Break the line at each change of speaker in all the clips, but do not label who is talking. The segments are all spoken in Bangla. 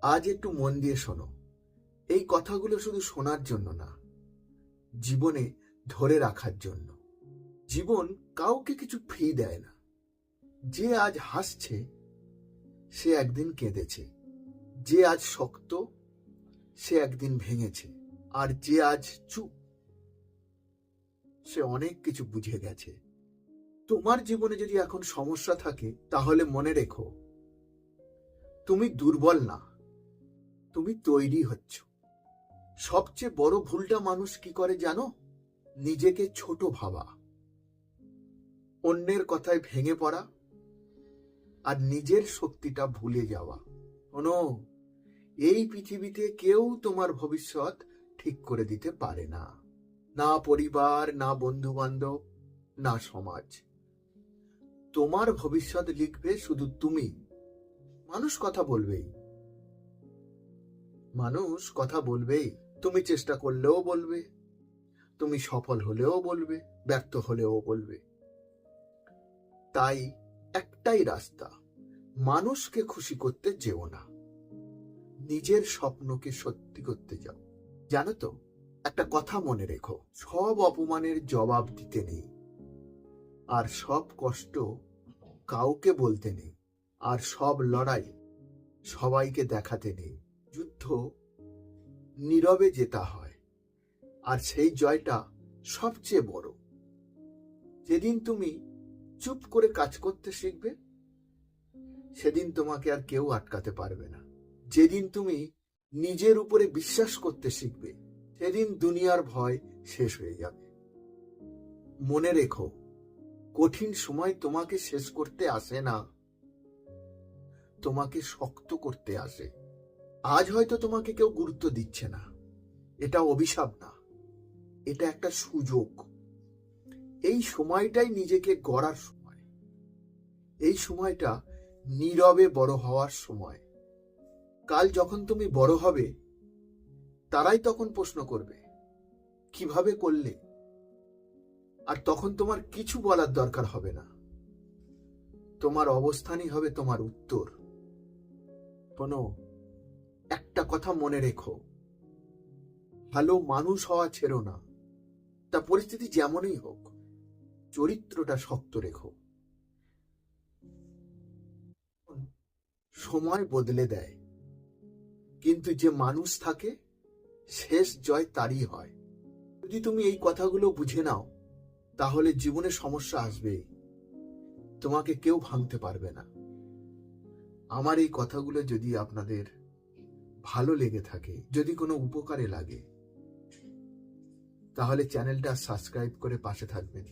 আজ একটু মন দিয়ে শোনো। এই কথাগুলো শুধু শোনার জন্য না, জীবনে ধরে রাখার জন্য। জীবন কাউকে কিছু ফ্রি দেয় না। যে আজ হাসছে সে একদিন কেঁদেছে, যে আজ শক্ত সে একদিন ভেঙেছে, আর যে আজ চুপ সে অনেক কিছু বুঝে গেছে। তোমার জীবনে যদি এখন সমস্যা থাকে তাহলে মনে রেখো, তুমি দুর্বল না, তুমি তৈরি হচ্ছ। সবচেয়ে বড় ভুলটা মানুষ কি করে জানো? নিজেকে ছোট ভাবা, অন্যের কথায় ভেঙে পড়া, আর নিজের শক্তিটা ভুলে যাওয়া। শোনো, এই পৃথিবীতে কেউ তোমার ভবিষ্যৎ ঠিক করে দিতে পারে না। না পরিবার, না বন্ধু বান্ধব, না সমাজ। তোমার ভবিষ্যৎ লিখবে শুধু তুমি। মানুষ কথা বলবেই, মানুষ কথা বলবেই। তুমি চেষ্টা করলেও বলবে, তুমি সফল হলেও বলবে, ব্যর্থ হলেও বলবে। তাই একটাই রাস্তা, মানুষকে খুশি করতে যেও না, নিজের স্বপ্নকে সত্যি করতে যাও। জানো তো, একটা কথা মনে রেখো, সব অপমানের জবাব দিতে নেই, আর সব কষ্ট কাউকে বলতে নেই, আর সব লড়াই সবাইকে দেখাতে নেই। যুদ্ধ নীরবে জেতা হয়, আর সেই জয়টা সবচেয়ে বড়। যেদিন তুমি চুপ করে কাজ করতে শিখবে, সেদিন তোমাকে আর কেউ আটকাতে পারবে না। যেদিন তুমি নিজের উপরে বিশ্বাস করতে শিখবে, সেদিন দুনিয়ার ভয় শেষ হয়ে যাবে। মনে রেখো, কঠিন সময় তোমাকে শেষ করতে আসে না, তোমাকে শক্ত করতে আসে। আজ হয়তো তোমাকে কেউ গুরুত্ব দিচ্ছে না, এটা অভিশাপ না, এটা একটা সুযোগ। এই সময়টাই নিজেকে গড়ার সময়, এই সময়টা নীরবে বড় হওয়ার সময়। কাল যখন তুমি বড় হবে, তারাই তখন প্রশ্ন করবে কিভাবে করলে, আর তখন তোমার কিছু বলার দরকার হবে না। তোমার অবস্থানই হবে তোমার উত্তর। শোনো, একটা কথা মনে রেখো, ভালো মানুষ হওয়া ছেড়ো না। তা পরিস্থিতি যেমনই হোক, চরিত্রটা শক্ত রেখো। সময় বদলে দেয়, কিন্তু যে মানুষ থাকে শেষ জয় তারই হয়। যদি তুমি এই কথাগুলো বুঝে নাও, তাহলে জীবনে সমস্যা আসবেই, তোমাকে কেউ ভাঙতে পারবে না। আমার এই কথাগুলো যদি আপনাদের ভালো লেগে থাকে, যদি কোনো উপকারে লাগে, তাহলে চ্যানেলটা সাবস্ক্রাইব করে পাশে থাকবেন।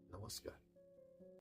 নমস্কার।